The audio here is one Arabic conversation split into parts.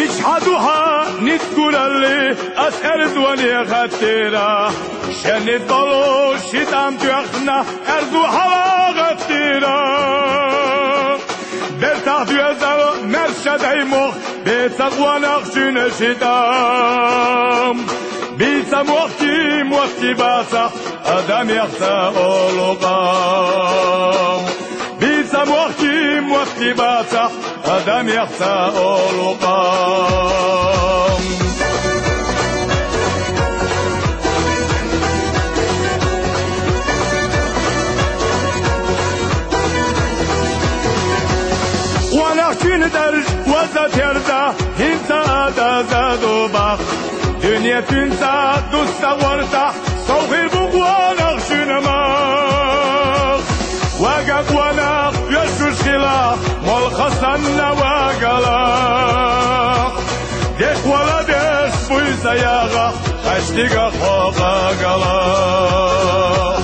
يشحدوها نتقول اللي أسأل زواني خطيرة شنت ضلو شتام تيخنا أرزوها غطيرة برتاح يزال مرشد ايموخ بتقوى نخشين شتام بيتم وقتي باسا أدم يخسى أولوغام بيتم وقتي باسا أدم يخسى أولوغام ونحكين درج وزت يرزا انت زادو باخ دنيا تنسى دوستا ورتا صوغي بقوا نخشين ماخ واقق وناخ يشوش خلاخ ملخصنا واقلاخ ديك ولا ديش بويسا ياغا خشتيقا خوغا قلاخ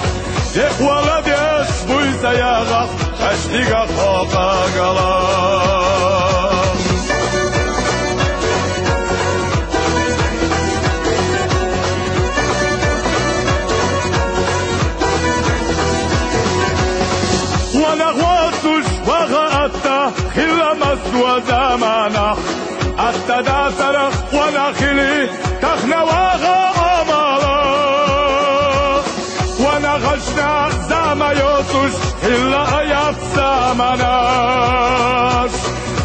ديك ولا ديش بويسا ياغا خشتيقا خوغا قلاخ ونغوصش وغأتا خلا مسوى زمانا أتا دا سرخ ونخلي تخنا وغا أمالا ونغشنا زما يوسوش إلا آيات زماناش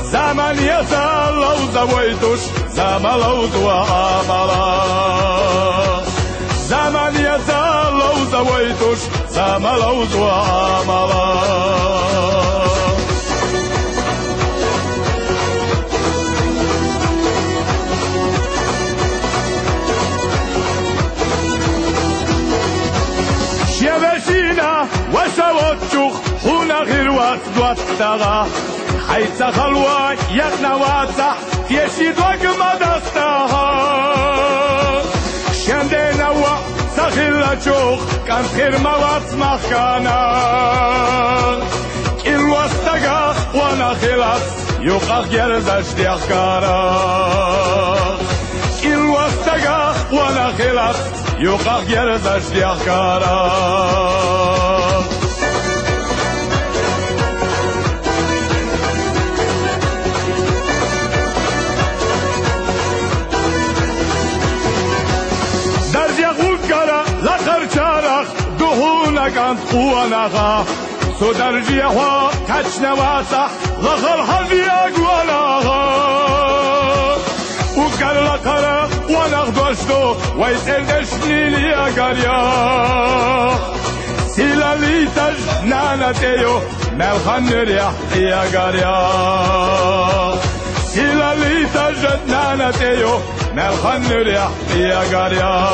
زمان يسال لو زويتوش زما لوز وأمالا زمان يسال لو زويتوش زما لوز وأمالا شيبشينا وشوتشوخ هنا غير واسدوات تغا حيث خلوة يقنا واتح تيشي دوك مدستها شندنا وسخيلا تشوخ كان خير موات مخانا كل وستغا وانا خلاص يوقع جرزش ديخكارا كل وستغا وانا خلاص يوقع جرزش ديخكارا درجة غوكارا لخر چارخ دهونا كانت قواناغا سو درجة هوا كچنا واسح لخر حزيا قواناغا وكار لخر واناغ دوشتو ويسل دشني ليا قريا سيلا ليتج نانا تيو ملخن ريح ليا قريا سيلا ليتج نانا تيو ملخن ريح ليا قريا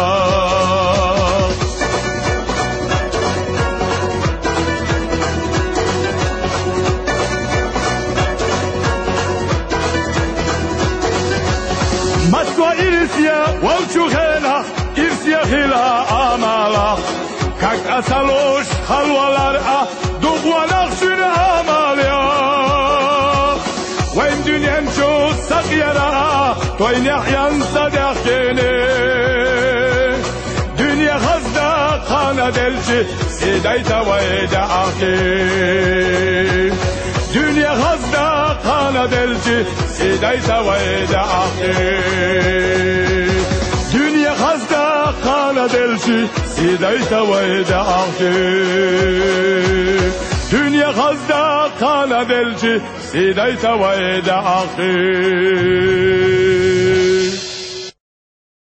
مسوى إرسيا والشوخينا إرسيا خلا آمالا كاك أسالوش خلوالارا دوغوا نخشن آماليا وين دنيا نشو سقيرا توين يحيان صدقيني دنيا غزدا قانا دلشي سيدايتا ويدا أخي دنيا غزدا قانا دلشي سيدايتا ويدا أخي دنيا غزدا قانا دلشي سيدايتا ويدا أخي دنيا غزدا قانا دلشي سيدايتا ويدا أخي